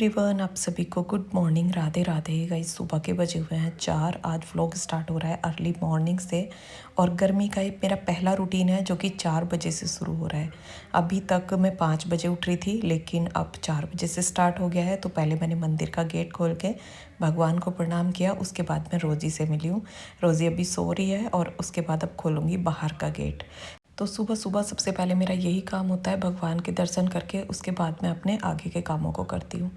Everyone, आप सभी को good morning, Radhe Radhe guys. सुबह के बजे हुए हैं 4। आज व्लॉग स्टार्ट हो रहा है अर्ली मॉर्निंग से और गर्मी का एक मेरा पहला रूटीन है जो कि 4 बजे से शुरू हो रहा है। अभी तक मैं 5 बजे उठ रही थी लेकिन अब 4 बजे से स्टार्ट हो गया है। तो पहले मैंने मंदिर का गेट खोल के भगवान को प्रणाम किया, उसके बाद मैं रोज़ी से मिली हूँ। रोज़ी अभी सो रही है और उसके बाद अब खोलूँगी बाहर का गेट। तो सुबह सुबह सबसे पहले मेरा यही काम होता है, भगवान के दर्शन करके उसके बाद मैं अपने आगे के कामों को करती हूँ।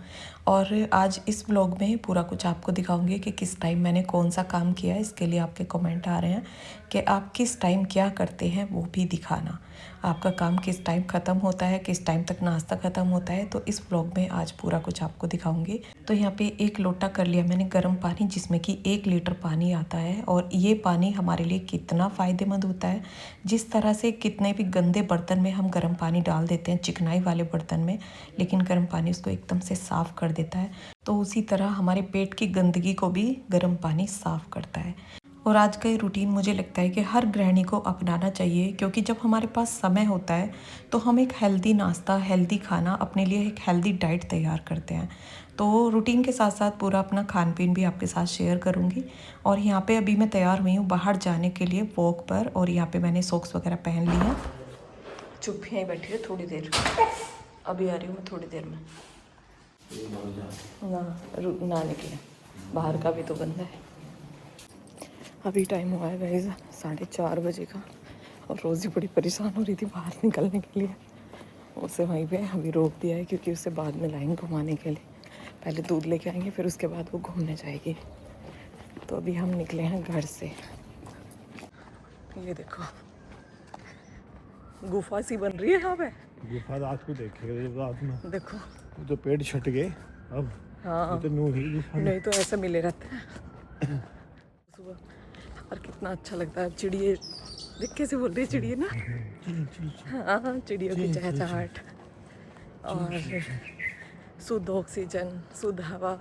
और आज इस ब्लॉग में पूरा कुछ आपको दिखाऊंगी कि किस टाइम मैंने कौन सा काम किया। इसके लिए आपके कमेंट आ रहे हैं कि आप किस टाइम क्या करते हैं, वो भी दिखाना। आपका काम किस टाइम ख़त्म होता है, किस टाइम तक नाश्ता ख़त्म होता है, तो इस ब्लॉग में आज पूरा कुछ आपको दिखाऊंगी। तो यहाँ पे 1 लोटा कर लिया मैंने गर्म पानी, जिसमें कि 1 लीटर पानी आता है। और ये पानी हमारे लिए कितना फ़ायदेमंद होता है। जिस तरह से कितने भी गंदे बर्तन में हम गर्म पानी डाल देते हैं, चिकनाई वाले बर्तन में, लेकिन गर्म पानी उसको एकदम से साफ़ कर देता है, तो उसी तरह हमारे पेट की गंदगी को भी गर्म पानी साफ़ करता है। और आज का ये रूटीन मुझे लगता है कि हर गृहिणी को अपनाना चाहिए, क्योंकि जब हमारे पास समय होता है तो हम एक हेल्दी नाश्ता, हेल्दी खाना, अपने लिए एक हेल्दी डाइट तैयार करते हैं। तो रूटीन के साथ साथ पूरा अपना खान पीन भी आपके साथ शेयर करूँगी। और यहाँ पे अभी मैं तैयार हुई हूँ बाहर जाने के लिए वॉक पर, और यहाँ पे मैंने सॉक्स वगैरह पहन ली हैं। चुप यहीं बैठी है थोड़ी देर, अभी आ रही हूँ मैं थोड़ी देर में। ना निकले, बाहर का भी तो बंद है। अभी टाइम हुआ है गाइस 4:30 बजे का, और रोज़ी बड़ी परेशान हो रही थी बाहर निकलने के लिए। उसे वहीं पे अभी रोक दिया है, क्योंकि उसे बाद में लाएंगे घुमाने के लिए। पहले दूध लेके आएंगे, फिर उसके बाद वो घूमने जाएगी। तो अभी हम निकले हैं घर से। ये देखो गुफा सी बन रही है यहाँ पे। गुफा रात को देखेगा रात में, देखो तो पेड़ छट गए अब। हाँ तो नू ही गुफा नहीं तो ऐसे मिले रहते हैं सुबह। और कितना अच्छा लगता है। चिड़िए देख कैसे बोल रही है चिड़िए ना। हाँ, चिड़ियों की चहचहाहट और शुद्ध ऑक्सीजन, शुद्ध हवा,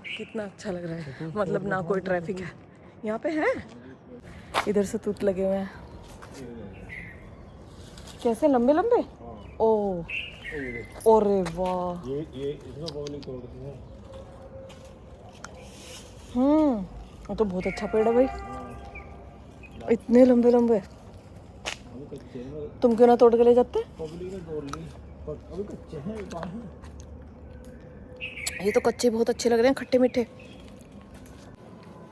कितना अच्छा लग रहा है। मतलब ना कोई ट्रैफिक है यहाँ पे है। इधर से तूत लगे हुए हैं, कैसे लंबे लंबे। ओ अरे वाह, ये इसमें पब्लिक तोड़ती है। वो तो बहुत अच्छा पेड़ है भाई, इतने लंबे लंबे। तुम क्यों ना तोड़ के ले जाते? पब्लिक ने तोड़ ली, पर अभी कच्चे हैं। ये तो कच्चे बहुत अच्छे लग रहे हैं, खट्टे मीठे।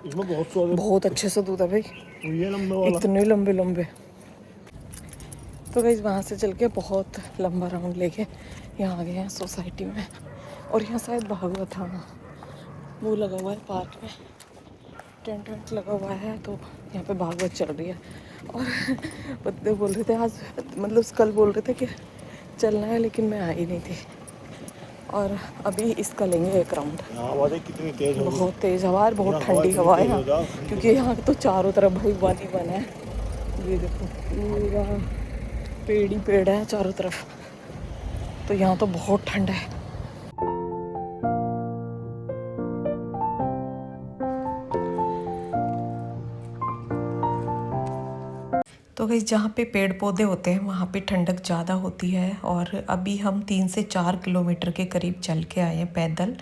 इसमें बहुत स्वाद, बहुत अच्छे से दूध है भाई, ये लंबे वाला। इतने लंबे लंबे। तो गाइस वहाँ से चल के बहुत लंबा राउंड लेके यहाँ आ गए हैं सोसाइटी में। और यहाँ शायद भागवत, हाँ वो लगा हुआ है पार्क में, टेंट वेंट लगा हुआ है, तो यहाँ पे भागवत चल रही है। और बच्चे बोल रहे थे आज, मतलब कल बोल रहे थे कि चलना है, लेकिन मैं आई नहीं थी। और अभी इसका लेंगे एक राउंड। आवाज़ कितनी तेज है, बहुत तेज़ हवा है, बहुत ठंडी हवा है यहाँ, क्योंकि यहाँ तो चारों तरफ भाई वन ही वन है। ये देखो पूरा पेड़ ही पेड़ है चारों तरफ, तो यहाँ तो बहुत ठंडा है। तो गाइस जहाँ पे पेड़ पौधे होते हैं वहाँ पे ठंडक ज़्यादा होती है। और अभी हम 3 से 4 किलोमीटर के करीब चल के आए हैं पैदल।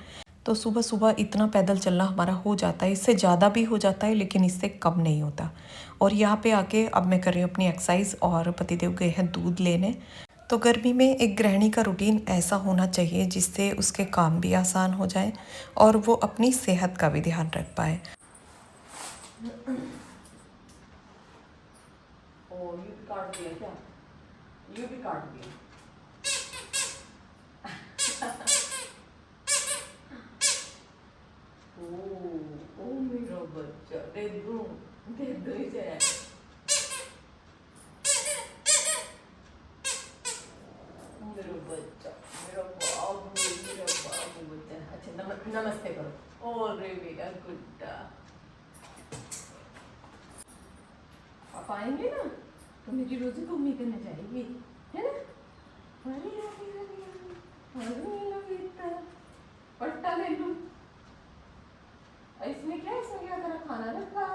तो सुबह सुबह इतना पैदल चलना हमारा हो जाता है, इससे ज़्यादा भी हो जाता है लेकिन इससे कम नहीं होता। और यहाँ पे आके अब मैं कर रही हूँ अपनी एक्सरसाइज, और पतिदेव गए हैं दूध लेने। तो गर्मी में एक गृहिणी का रूटीन ऐसा होना चाहिए जिससे उसके काम भी आसान हो जाए और वो अपनी सेहत का भी ध्यान रख पाए। ओ यू भी काट दिया क्या? यू भी काट दिया। ओ मेरा बच्चा, दे दो इसे। मेरा बच्चा, मेरा बाबू बच्चा। अच्छा नमस्ते करो। ओ रे मेरा गुड्डा, आप आएंगे ना तो मेरी रोज़ी को उम्मीद करने जाएगी, है ना? पट्टा ले लूं, इसमें क्या तेरा खाना रखा।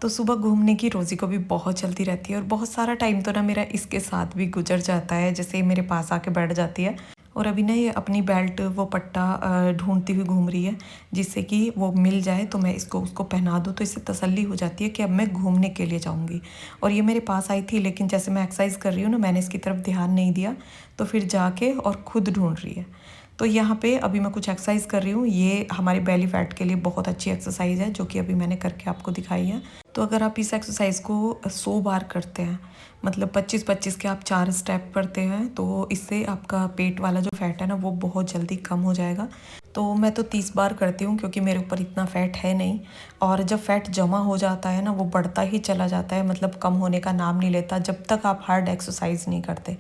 तो सुबह घूमने की रोज़ी को भी बहुत चलती रहती है, और बहुत सारा टाइम तो ना मेरा इसके साथ भी गुजर जाता है। जैसे मेरे पास आके बैठ जाती है और अभी ना ये अपनी बेल्ट वो पट्टा ढूंढती हुई घूम रही है, जिससे कि वो मिल जाए तो मैं इसको उसको पहना दूँ, तो इससे तसल्ली हो जाती है कि अब मैं घूमने के लिए जाऊँगी। और ये मेरे पास आई थी, लेकिन जैसे मैं एक्सरसाइज कर रही हूँ ना, मैंने इसकी तरफ ध्यान नहीं दिया, तो फिर जाके और खुद ढूंढ रही है। तो यहाँ पे अभी मैं कुछ एक्सरसाइज कर रही हूँ। ये हमारे बेली फैट के लिए बहुत अच्छी एक्सरसाइज है, जो कि अभी मैंने करके आपको दिखाई है। तो अगर आप इस एक्सरसाइज को 100 बार करते हैं, मतलब 25-25 के आप 4 स्टेप करते हैं, तो इससे आपका पेट वाला जो फैट है ना, वो बहुत जल्दी कम हो जाएगा। तो मैं तो 30 बार करती हूँ, क्योंकि मेरे ऊपर इतना फ़ैट है नहीं। और जब फैट जमा हो जाता है ना, वो बढ़ता ही चला जाता है, मतलब कम होने का नाम नहीं लेता, जब तक आप हार्ड एक्सरसाइज नहीं करते।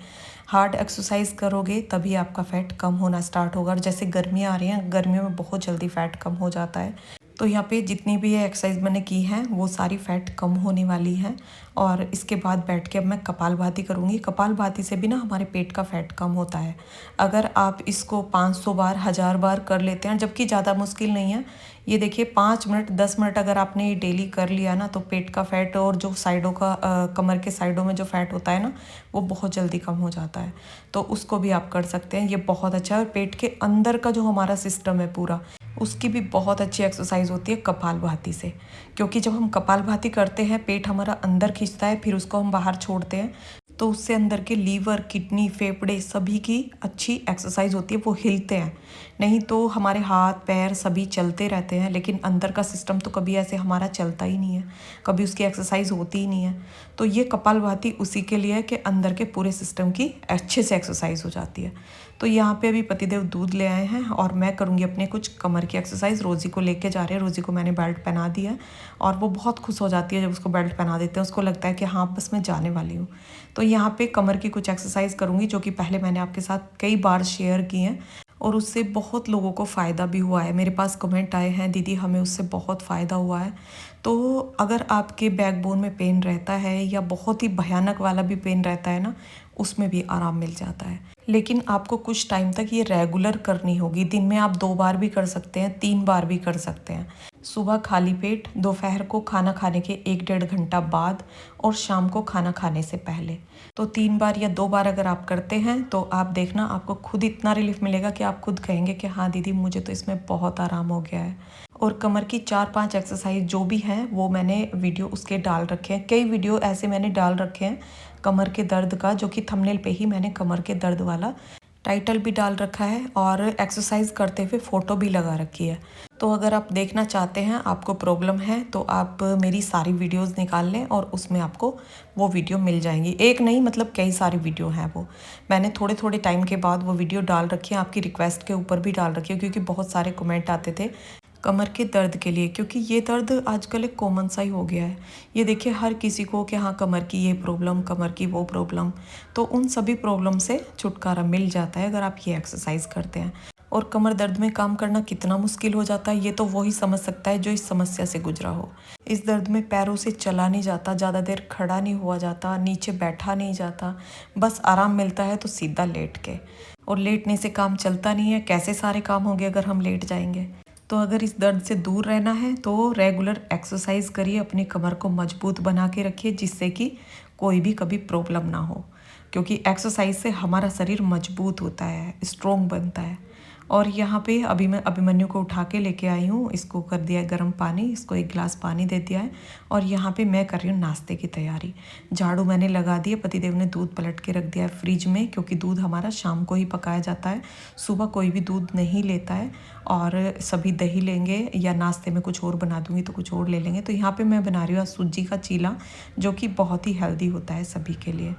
हार्ड एक्सरसाइज करोगे तभी आपका फ़ैट कम होना स्टार्ट होगा। और जैसे गर्मियाँ आ रही हैं, गर्मियों में बहुत जल्दी फ़ैट कम हो जाता है। तो यहाँ पे जितनी भी ये एक्सरसाइज मैंने की है, वो सारी फ़ैट कम होने वाली है। और इसके बाद बैठ के अब मैं कपालभाति करूँगी। कपालभाति से भी ना हमारे पेट का फ़ैट कम होता है। अगर आप इसको 500 बार 1000 बार कर लेते हैं, जबकि ज़्यादा मुश्किल नहीं है। ये देखिए 5 मिनट 10 मिनट अगर आपने ये डेली कर लिया ना, तो पेट का फैट और जो साइडों का कमर के साइडों में जो फैट होता है ना, वो बहुत जल्दी कम हो जाता है। तो उसको भी आप कर सकते हैं, ये बहुत अच्छा है। और पेट के अंदर का जो हमारा सिस्टम है पूरा, उसकी भी बहुत अच्छी एक्सरसाइज होती है कपालभाति से। क्योंकि जब हम कपालभाति करते हैं, पेट हमारा अंदर खींचता है, फिर उसको हम बाहर छोड़ते हैं, तो उससे अंदर के लीवर, किडनी, फेफड़े सभी की अच्छी एक्सरसाइज होती है, वो हिलते हैं। नहीं तो हमारे हाथ पैर सभी चलते रहते हैं, लेकिन अंदर का सिस्टम तो कभी ऐसे हमारा चलता ही नहीं है, कभी उसकी एक्सरसाइज होती ही नहीं है। तो ये कपालभाति उसी के लिए है कि अंदर के पूरे सिस्टम की अच्छे से एक्सरसाइज हो जाती है। तो यहाँ पे अभी पतिदेव दूध ले आए हैं, और मैं करूँगी अपने कुछ कमर की एक्सरसाइज। रोज़ी को लेके जा रहे हैं, रोज़ी को मैंने बेल्ट पहना दिया है, और वो बहुत खुश हो जाती है जब उसको बेल्ट पहना देते हैं। उसको लगता है कि हाँ, बस मैं जाने वाली हूँ। तो यहाँ पे कमर की कुछ एक्सरसाइज करूँगी, जो कि पहले मैंने आपके साथ कई बार शेयर की हैं, और उससे बहुत लोगों को फ़ायदा भी हुआ है। मेरे पास कमेंट आए हैं, दीदी हमें उससे बहुत फ़ायदा हुआ है। तो अगर आपके बैकबोन में पेन रहता है, या बहुत ही भयानक वाला भी पेन रहता है ना, उसमें भी आराम मिल जाता है। लेकिन आपको कुछ टाइम तक ये रेगुलर करनी होगी। दिन में आप 2 बार भी कर सकते हैं, 3 बार भी कर सकते हैं। सुबह खाली पेट, दोपहर को खाना खाने के 1-1.5 घंटा बाद, और शाम को खाना खाने से पहले। तो 3 बार या 2 बार अगर आप करते हैं, तो आप देखना आपको खुद इतना रिलीफ मिलेगा कि आप खुद कहेंगे कि हाँ दीदी, मुझे तो इसमें बहुत आराम हो गया है। और कमर की 4-5 एक्सरसाइज जो भी हैं, वो मैंने वीडियो उसके डाल रखे हैं। कई वीडियो ऐसे मैंने डाल रखे हैं कमर के दर्द का, जो कि थंबनेल पे ही मैंने कमर के दर्द वाला टाइटल भी डाल रखा है, और एक्सरसाइज करते हुए फ़ोटो भी लगा रखी है। तो अगर आप देखना चाहते हैं, आपको प्रॉब्लम है, तो आप मेरी सारी वीडियोस निकाल लें, और उसमें आपको वो वीडियो मिल जाएंगी। एक नहीं, मतलब कई सारी वीडियो हैं। वो मैंने थोड़े थोड़े टाइम के बाद वो वीडियो डाल रखी है, आपकी रिक्वेस्ट के ऊपर भी डाल रखी है, क्योंकि बहुत सारे कमेंट आते थे कमर के दर्द के लिए। क्योंकि ये दर्द आजकल एक कॉमन सा ही हो गया है। ये देखिए हर किसी को कि हाँ, कमर की ये प्रॉब्लम, कमर की वो प्रॉब्लम। तो उन सभी प्रॉब्लम से छुटकारा मिल जाता है अगर आप ये एक्सरसाइज करते हैं। और कमर दर्द में काम करना कितना मुश्किल हो जाता है, ये तो वही समझ सकता है जो इस समस्या से गुजरा हो। इस दर्द में पैरों से चला नहीं जाता, ज़्यादा देर खड़ा नहीं हुआ जाता, नीचे बैठा नहीं जाता, बस आराम मिलता है तो सीधा लेट के। और लेटने से काम चलता नहीं है। कैसे सारे काम होंगे अगर हम लेट जाएंगे। तो अगर इस दर्द से दूर रहना है, तो रेगुलर एक्सरसाइज करिए, अपनी कमर को मजबूत बना के रखिए, जिससे कि कोई भी कभी प्रॉब्लम ना हो। क्योंकि एक्सरसाइज से हमारा शरीर मजबूत होता है, स्ट्रॉन्ग बनता है। और यहाँ पे अभी मैं अभिमन्यु को उठा के लेके आई हूँ। इसको कर दिया है गर्म पानी, इसको 1 गिलास पानी दे दिया है। और यहाँ पे मैं कर रही हूँ नाश्ते की तैयारी। झाड़ू मैंने लगा दी है, पतिदेव ने दूध पलट के रख दिया है फ्रिज में, क्योंकि दूध हमारा शाम को ही पकाया जाता है, सुबह कोई भी दूध नहीं लेता है। और सभी दही लेंगे, या नाश्ते में कुछ और बना दूँगी तो कुछ और ले लेंगे। तो यहाँ पर मैं बना रही हूँ सूजी का चीला, जो कि बहुत ही हेल्दी होता है सभी के लिए।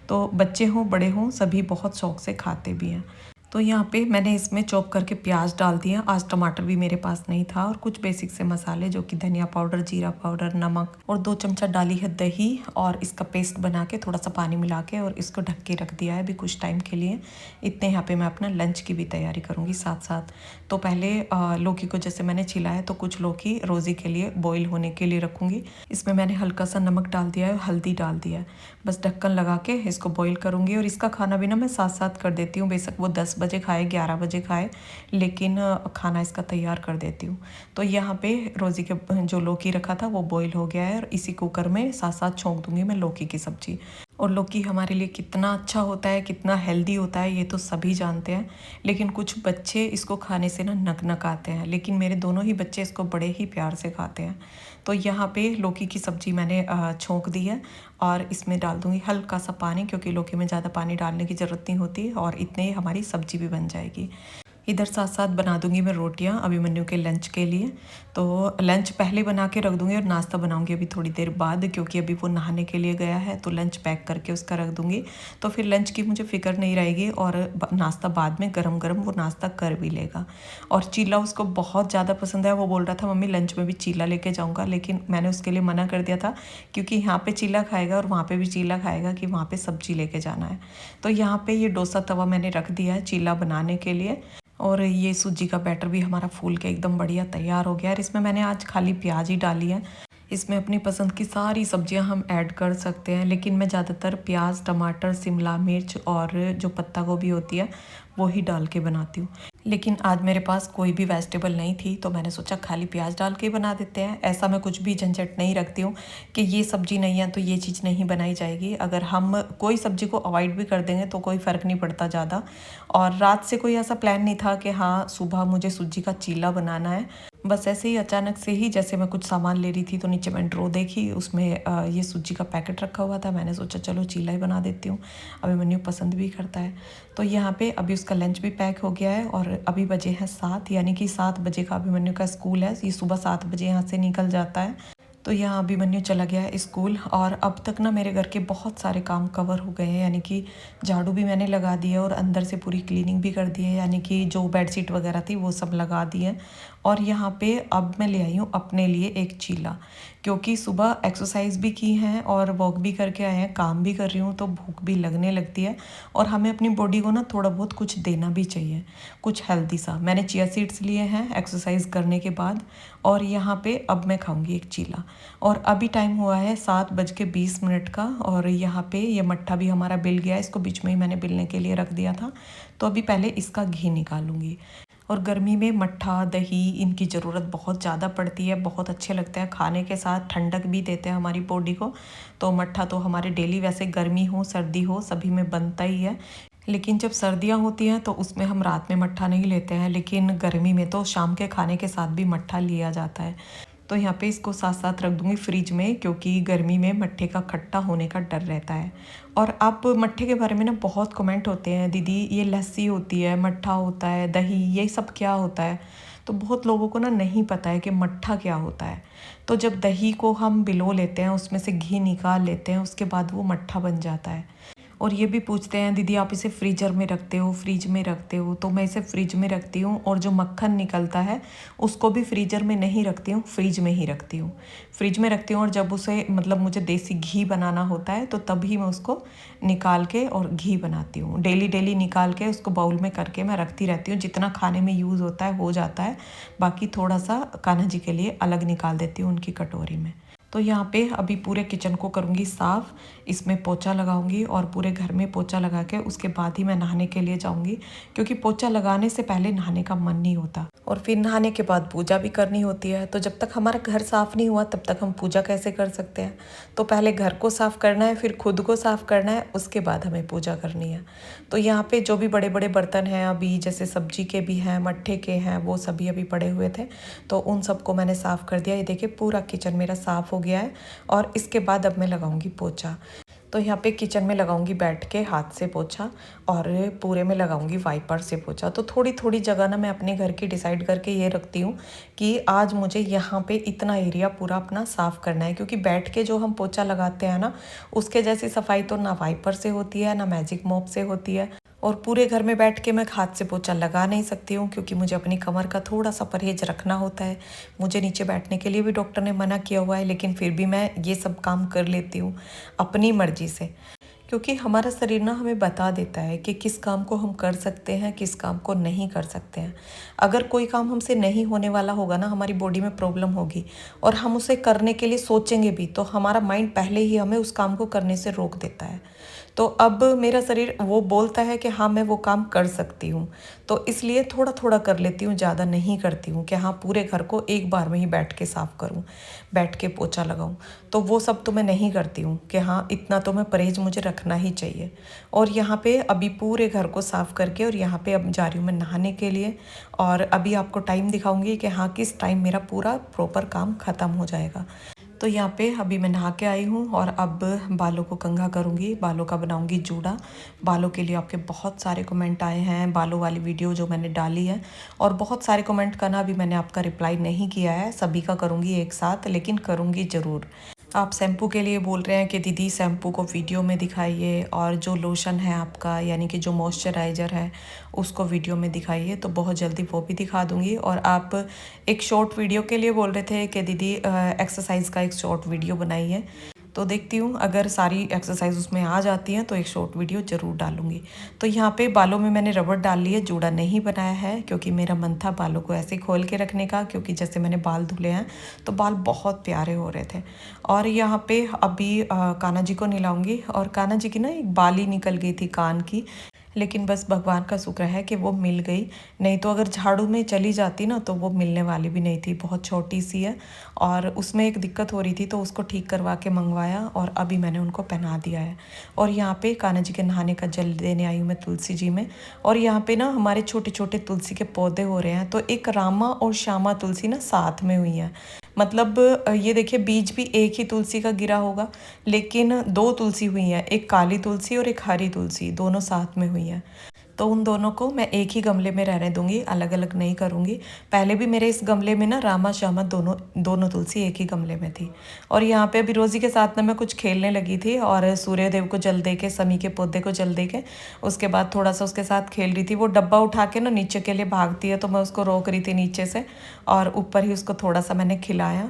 तो बच्चे हों बड़े हों, सभी बहुत शौक से खाते भी हैं। तो यहाँ पे मैंने इसमें चॉप करके प्याज डाल दिया। आज टमाटर भी मेरे पास नहीं था, और कुछ बेसिक से मसाले, जो कि धनिया पाउडर, जीरा पाउडर, नमक, और 2 चमचा डाली है दही। और इसका पेस्ट बना के थोड़ा सा पानी मिला के, और इसको ढक के रख दिया है अभी कुछ टाइम के लिए। इतने यहाँ पे मैं अपना लंच की भी तैयारी करूँगी साथ साथ। तो पहले लौकी को जैसे मैंने छिला है, तो कुछ लौकी रोज़ी के लिए बॉईल होने के लिए रखूँगी। इसमें मैंने हल्का सा नमक डाल दिया है, हल्दी डाल दिया है। बस ढक्कन लगा के इसको बॉईल करूँगी। और इसका खाना भी ना मैं साथ साथ कर देती हूँ। बेशक वो 10 बजे खाए, 11 बजे खाए, लेकिन खाना इसका तैयार कर देती हूँ। तो यहाँ पे रोज़ी के जो लौकी रखा था वो बॉईल हो गया है, और इसी कुकर में साथ साथ छोंक दूँगी मैं लौकी की सब्ज़ी। और लौकी हमारे लिए कितना अच्छा होता है, कितना हेल्दी होता है, ये तो सभी जानते हैं। लेकिन कुछ बच्चे इसको खाने से ना नक-नकाते हैं, लेकिन मेरे दोनों ही बच्चे इसको बड़े ही प्यार से खाते हैं। तो यहाँ पे लौकी की सब्ज़ी मैंने छोंक दी है और इसमें डाल दूँगी हल्का सा पानी, क्योंकि लौकी में ज़्यादा पानी डालने की ज़रूरत नहीं होती और इतने ही हमारी सब्ज़ी भी बन जाएगी। इधर साथ साथ बना दूंगी मैं रोटियां अभिमन्यु के लंच के लिए। तो लंच पहले बना के रख दूंगी और नाश्ता बनाऊंगी अभी थोड़ी देर बाद, क्योंकि अभी वो नहाने के लिए गया है, तो लंच पैक करके उसका रख दूंगी। तो फिर लंच की मुझे फ़िक्र नहीं रहेगी और नाश्ता बाद में गरम गरम वो नाश्ता कर भी लेगा। और चीला उसको बहुत ज़्यादा पसंद है। वो बोल रहा था मम्मी लंच में भी चीला लेके जाऊँगा, लेकिन मैंने उसके लिए मना कर दिया था, क्योंकि यहाँ पे चीला खाएगा और वहाँ पे भी चीला खाएगा कि वहाँ पे सब्जी लेके जाना है। तो यहाँ पे ये डोसा तवा मैंने रख दिया है चीला बनाने के लिए। और ये सूजी का बैटर भी हमारा फूल के एकदम बढ़िया तैयार हो गया है। इसमें मैंने आज खाली प्याज ही डाली है। इसमें अपनी पसंद की सारी सब्जियां हम ऐड कर सकते हैं, लेकिन मैं ज़्यादातर प्याज, टमाटर, शिमला मिर्च और जो पत्ता गोभी होती है वो ही डाल के बनाती हूँ। लेकिन आज मेरे पास कोई भी वेजिटेबल नहीं थी, तो मैंने सोचा खाली प्याज डाल के बना देते हैं। ऐसा मैं कुछ भी झंझट नहीं रखती हूँ कि ये सब्ज़ी नहीं है तो ये चीज़ नहीं बनाई जाएगी। अगर हम कोई सब्ज़ी को अवॉइड भी कर देंगे तो कोई फ़र्क नहीं पड़ता ज़्यादा। और रात से कोई ऐसा प्लान नहीं था कि हाँ सुबह मुझे सूजी का चीला बनाना है। बस ऐसे ही अचानक से ही, जैसे मैं कुछ सामान ले रही थी तो नीचे मैंने ड्रो देखी, उसमें ये सूजी का पैकेट रखा हुआ था। मैंने सोचा चलो चीला ही बना देती हूँ, अभिमन्यु पसंद भी करता है। तो यहाँ पे अभी उसका लंच भी पैक हो गया है और अभी बजे हैं 7, यानी कि 7 बजे का अभिमन्यु का स्कूल है। ये सुबह 7 बजे यहाँ से निकल जाता है। तो यहाँ अभिमन्यु चला गया है स्कूल। और अब तक ना मेरे घर के बहुत सारे काम कवर हो गए हैं, यानी कि झाड़ू भी मैंने लगा दी है और अंदर से पूरी क्लीनिंग भी कर दी है, यानी कि जो बेडशीट वगैरह थी वो सब लगा दी है। और यहाँ पे अब मैं ले आई हूँ अपने लिए एक चीला, क्योंकि सुबह एक्सरसाइज भी की है और वॉक भी करके आए हैं, काम भी कर रही हूँ, तो भूख भी लगने लगती है। और हमें अपनी बॉडी को ना थोड़ा बहुत कुछ देना भी चाहिए, कुछ हेल्दी सा। मैंने चिया सीड्स लिए हैं एक्सरसाइज करने के बाद, और यहाँ पे अब मैं खाऊंगी एक चीला। और अभी टाइम हुआ है 7:20 का, और यहाँ पे ये मट्ठा भी हमारा बिल गया है। इसको बीच में ही मैंने बिलने के लिए रख दिया था, तो अभी पहले इसका घी निकालूंगी। और गर्मी में मट्ठा, दही, इनकी ज़रूरत बहुत ज़्यादा पड़ती है, बहुत अच्छे लगते हैं खाने के साथ, ठंडक भी देते हैं हमारी बॉडी को। तो मट्ठा तो हमारे डेली, वैसे गर्मी हो सर्दी हो सभी में बनता ही है। लेकिन जब सर्दियाँ होती हैं तो उसमें हम रात में मट्ठा नहीं लेते हैं, लेकिन गर्मी में तो शाम के खाने के साथ भी मट्ठा लिया जाता है। तो यहाँ पे इसको साथ साथ रख दूँगी फ्रिज में, क्योंकि गर्मी में मट्ठे का खट्टा होने का डर रहता है। और अब मट्ठे के बारे में ना बहुत कमेंट होते हैं, दीदी ये लस्सी होती है, मट्ठा होता है, दही, ये सब क्या होता है। तो बहुत लोगों को ना नहीं पता है कि मट्ठा क्या होता है। तो जब दही को हम भिगो लेते हैं, उसमें से घी निकाल लेते हैं, उसके बाद वो मट्ठा बन जाता है। और ये भी पूछते हैं दीदी आप इसे फ्रीजर में रखते हो, फ्रिज में रखते हो। तो मैं इसे फ्रिज में रखती हूँ, और जो मक्खन निकलता है उसको भी फ्रीजर में नहीं रखती हूँ, फ्रिज में ही रखती हूँ। फ्रिज में रखती हूँ, और जब उसे मतलब मुझे देसी घी बनाना होता है तो तभी मैं उसको निकाल के और घी बनाती हूँ। डेली डेली निकाल के उसको बाउल में करके मैं रखती रहती हूँ। जितना खाने में यूज़ होता है हो जाता है, बाकी थोड़ा सा कान्हा जी के लिए अलग निकाल देती हूँ उनकी कटोरी में। तो यहाँ पे अभी पूरे किचन को करूँगी साफ़, इसमें पोछा लगाऊंगी और पूरे घर में पोछा लगा के उसके बाद ही मैं नहाने के लिए जाऊँगी, क्योंकि पोछा लगाने से पहले नहाने का मन नहीं होता। और फिर नहाने के बाद पूजा भी करनी होती है, तो जब तक हमारा घर साफ़ नहीं हुआ तब तक हम पूजा कैसे कर सकते हैं। तो पहले घर को साफ़ करना है, फिर खुद को साफ़ करना है, उसके बाद हमें पूजा करनी है। तो यहाँ पे जो भी बड़े बड़े बर्तन हैं अभी, जैसे सब्जी के भी हैं, मट्ठे के हैं, वो सभी अभी पड़े हुए थे, तो उन सबको मैंने साफ़ कर दिया। ये देखिए पूरा किचन मेरा साफ़ हो गया है। और इसके बाद अब मैं लगाऊंगी पोछा। तो यहाँ पे किचन में लगाऊंगी बैठ के हाथ से पोछा, और पूरे में लगाऊंगी वाइपर से पोछा। तो थोड़ी थोड़ी जगह ना मैं अपने घर की डिसाइड करके ये रखती हूँ कि आज मुझे यहाँ पे इतना एरिया पूरा अपना साफ़ करना है, क्योंकि बैठ के जो हम पोछा लगाते हैं ना, उसके जैसी सफाई तो ना वाइपर से होती है ना मैजिक मॉप से होती है। और पूरे घर में बैठ के मैं हाथ से पोछा लगा नहीं सकती हूँ, क्योंकि मुझे अपनी कमर का थोड़ा सा परहेज रखना होता है। मुझे नीचे बैठने के लिए भी डॉक्टर ने मना किया हुआ है, लेकिन फिर भी मैं ये सब काम कर लेती हूँ अपनी मर्जी से, क्योंकि हमारा शरीर ना हमें बता देता है कि किस काम को हम कर सकते हैं, किस काम को नहीं कर सकते हैं। अगर कोई काम हमसे नहीं होने वाला होगा ना, हमारी बॉडी में प्रॉब्लम होगी और हम उसे करने के लिए सोचेंगे भी, तो हमारा माइंड पहले ही हमें उस काम को करने से रोक देता है। तो अब मेरा शरीर वो बोलता है कि हाँ मैं वो काम कर सकती हूँ, तो इसलिए थोड़ा थोड़ा कर लेती हूँ, ज़्यादा नहीं करती हूँ कि हाँ पूरे घर को एक बार में ही बैठ के साफ़ करूँ, बैठ के पोछा लगाऊँ। तो वो सब तो मैं नहीं करती हूँ कि हाँ इतना तो मैं परहेज मुझे रखना ही चाहिए। और यहाँ पे अभी पूरे घर को साफ़ करके और यहाँ पे अब जा रही हूँ मैं नहाने के लिए। और अभी आपको टाइम दिखाऊंगी कि हाँ किस टाइम मेरा पूरा प्रॉपर काम ख़त्म हो जाएगा। तो यहाँ पे अभी मैं नहा के आई हूँ और अब बालों को कंघा करूँगी, बालों का बनाऊँगी जूड़ा। बालों के लिए आपके बहुत सारे कमेंट आए हैं बालों वाली वीडियो जो मैंने डाली है, और बहुत सारे कमेंट का ना अभी मैंने आपका रिप्लाई नहीं किया है, सभी का करूँगी एक साथ, लेकिन करूँगी ज़रूर। आप शैम्पू के लिए बोल रहे हैं कि दीदी शैम्पू को वीडियो में दिखाइए, और जो लोशन है आपका यानी कि जो मॉइस्चराइज़र है उसको वीडियो में दिखाइए, तो बहुत जल्दी वो भी दिखा दूँगी। और आप एक शॉर्ट वीडियो के लिए बोल रहे थे कि दीदी एक्सरसाइज का एक शॉर्ट वीडियो बनाइए, तो देखती हूँ अगर सारी एक्सरसाइज उसमें आ जाती हैं तो एक शॉर्ट वीडियो ज़रूर डालूँगी। तो यहाँ पे बालों में मैंने रबड़ डाल ली है, जूड़ा नहीं बनाया है क्योंकि मेरा मन था बालों को ऐसे खोल के रखने का, क्योंकि जैसे मैंने बाल धुले हैं तो बाल बहुत प्यारे हो रहे थे। और यहाँ पे अभी कान्हा जी को नहलाऊँगी, और कान्हा जी की ना एक बाली निकल गई थी कान की, लेकिन बस भगवान का शुक्र है कि वो मिल गई, नहीं तो अगर झाड़ू में चली जाती ना तो वो मिलने वाली भी नहीं थी, बहुत छोटी सी है और उसमें एक दिक्कत हो रही थी, तो उसको ठीक करवा के मंगवाया और अभी मैंने उनको पहना दिया है। और यहाँ पे कान्हा जी के नहाने का जल देने आई हूँ मैं तुलसी जी में। और यहाँ पे ना हमारे छोटे छोटे तुलसी के पौधे हो रहे हैं, तो एक रामा और श्यामा तुलसी ना साथ में हुई हैं, मतलब ये देखिए बीज भी एक ही तुलसी का गिरा होगा, लेकिन दो तुलसी हुई हैं, एक काली तुलसी और एक हरी तुलसी, दोनों साथ में हुई हैं। तो उन दोनों को मैं एक ही गमले में रहने दूंगी, अलग अलग नहीं करूंगी। पहले भी मेरे इस गमले में ना रामा श्यामा दोनों दोनों तुलसी एक ही गमले में थी। और यहाँ पे अभी रोज़ी के साथ ना मैं कुछ खेलने लगी थी, और सूर्य देव को जल दे के, समी के पौधे को जल दे के उसके बाद थोड़ा सा उसके साथ खेल रही थी। वो डब्बा उठा के ना नीचे के लिए भागती है, तो मैं उसको रोक रही थी नीचे से, और ऊपर ही उसको थोड़ा सा मैंने खिलाया।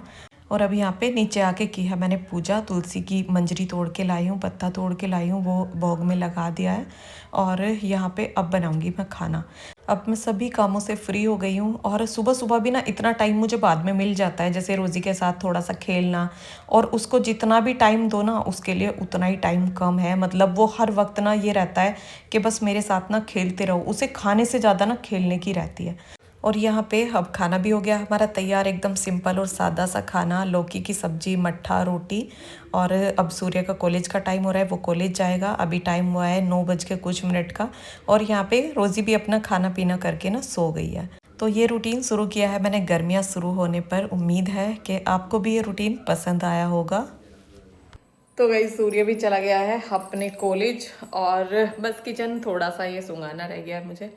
और अभी यहाँ पे नीचे आके की है मैंने पूजा, तुलसी की मंजरी तोड़ के लाई हूँ, पत्ता तोड़ के लाई हूँ, वो भोग में लगा दिया है। और यहाँ पे अब बनाऊंगी मैं खाना। अब मैं सभी कामों से फ्री हो गई हूँ, और सुबह सुबह भी ना इतना टाइम मुझे बाद में मिल जाता है, जैसे रोज़ी के साथ थोड़ा सा खेलना, और उसको जितना भी टाइम दो ना उसके लिए उतना ही टाइम कम है, मतलब वो हर वक्त ना ये रहता है कि बस मेरे साथ ना खेलते रहो, उसे खाने से ज़्यादा ना खेलने की रहती है। और यहाँ पे अब खाना भी हो गया हमारा तैयार, एकदम सिंपल और सादा सा खाना, लौकी की सब्जी, मट्ठा, रोटी। और अब सूर्य का कॉलेज का टाइम हो रहा है, वो कॉलेज जाएगा, अभी टाइम हुआ है 9 बज के कुछ मिनट का। और यहाँ पे रोज़ी भी अपना खाना पीना करके ना सो गई है। तो ये रूटीन शुरू किया है मैंने गर्मियाँ शुरू होने पर, उम्मीद है कि आपको भी ये रूटीन पसंद आया होगा। तो गई सूर्य भी चला गया है अपने कॉलेज, और बस किचन थोड़ा सा ये सुंगाना रह गया है मुझे,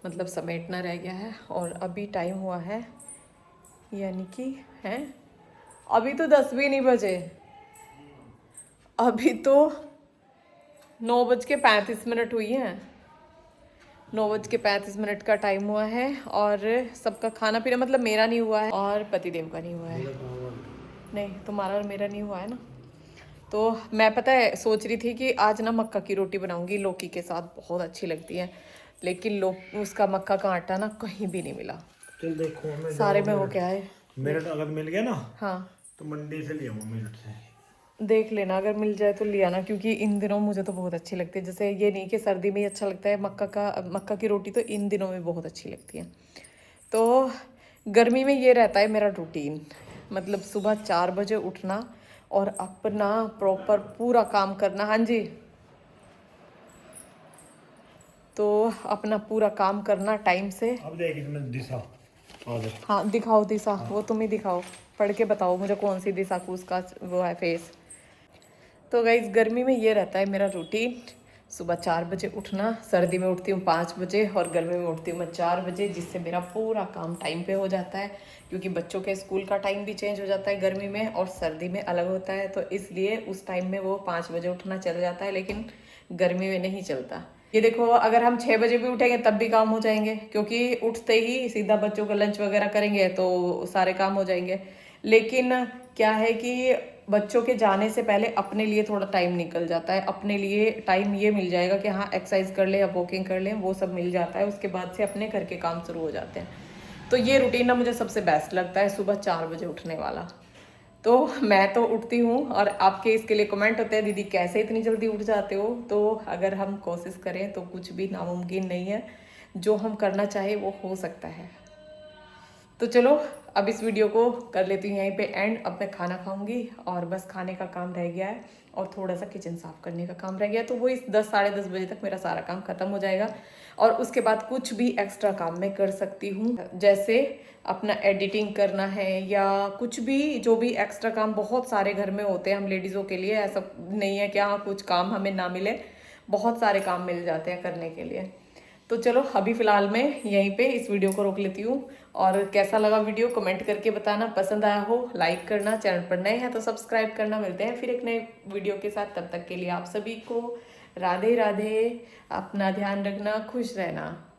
मतलब समेटना रह गया है। और अभी टाइम हुआ है यानी कि है, अभी तो 10 भी नहीं बजे, अभी तो 9 बज के 35 मिनट हुई हैं, 9 बज के 35 मिनट का टाइम हुआ है। और सबका खाना पीना, मतलब मेरा नहीं हुआ है और पतिदेव का नहीं हुआ है, नहीं तुम्हारा और मेरा नहीं हुआ है ना। तो मैं पता है सोच रही थी कि आज ना मक्का की रोटी बनाऊंगी लौकी के साथ, बहुत अच्छी लगती है, लेकिन उसका मक्का का आटा ना कहीं भी नहीं मिला। चल देखो हमें सारे में हो क्या है, मेरठ अगर मिल गया ना हाँ तो मंडी से ले आऊँ, मेरठ से। देख लेना अगर मिल जाए तो ले आना, क्योंकि इन दिनों मुझे तो बहुत अच्छी लगती है, जैसे ये नहीं कि सर्दी में ही अच्छा लगता है मक्का की रोटी, तो इन दिनों में बहुत अच्छी लगती है। तो गर्मी में ये रहता है मेरा रूटीन, मतलब सुबह 4 बजे उठना और अपना प्रॉपर पूरा काम करना। हाँ जी, तो अपना पूरा काम करना टाइम से। अब देख इसमें दिशा आ जाए। हाँ दिखाओ दिशा, वो तुम ही दिखाओ, पढ़ के बताओ मुझे कौन सी दिशा को उसका वो है फेस। तो गाइस गर्मी में ये रहता है मेरा रूटीन, सुबह 4 बजे उठना, सर्दी में उठती हूँ 5 बजे और गर्मी में उठती हूँ मैं 4 बजे, जिससे मेरा पूरा काम टाइम पे हो जाता है, क्योंकि बच्चों के स्कूल का टाइम भी चेंज हो जाता है गर्मी में और सर्दी में अलग होता है, तो इसलिए उस टाइम में वो 5 बजे उठना चल जाता है, लेकिन गर्मी में नहीं चलता। ये देखो अगर हम 6 बजे भी उठेंगे तब भी काम हो जाएंगे, क्योंकि उठते ही सीधा बच्चों का लंच वगैरह करेंगे तो सारे काम हो जाएंगे। लेकिन क्या है कि बच्चों के जाने से पहले अपने लिए थोड़ा टाइम निकल जाता है, अपने लिए टाइम ये मिल जाएगा कि हाँ एक्सरसाइज कर ले या वॉकिंग कर ले, वो सब मिल जाता है, उसके बाद से अपने घर के काम शुरू हो जाते हैं। तो ये रूटीन ना मुझे सबसे बेस्ट लगता है, सुबह 4 बजे उठने वाला। तो मैं तो उठती हूँ और आपके इसके लिए कमेंट होते हैं दीदी कैसे इतनी जल्दी उठ जाते हो। तो अगर हम कोशिश करें तो कुछ भी नामुमकिन नहीं है, जो हम करना चाहे वो हो सकता है। तो चलो अब इस वीडियो को कर लेती हूँ यहीं पे एंड। अब मैं खाना खाऊंगी और बस खाने का काम रह गया है और थोड़ा सा किचन साफ करने का काम रह गया है। तो वो इस 10 साढ़े 10 बजे तक मेरा सारा काम खत्म हो जाएगा और उसके बाद कुछ भी एक्स्ट्रा काम मैं कर सकती हूँ, जैसे अपना एडिटिंग करना है या कुछ भी, जो भी एक्स्ट्रा काम बहुत सारे घर में होते हैं हम लेडीज़ों के लिए। ऐसा नहीं है कि हाँ कुछ काम हमें ना मिले, बहुत सारे काम मिल जाते हैं करने के लिए। तो चलो अभी फ़िलहाल मैं यहीं पे इस वीडियो को रोक लेती हूँ। और कैसा लगा वीडियो कमेंट करके बताना, पसंद आया हो लाइक करना, चैनल पर नए हैं तो सब्सक्राइब करना। मिलते हैं फिर एक नए वीडियो के साथ, तब तक के लिए आप सभी को राधे राधे। अपना ध्यान रखना, खुश रहना।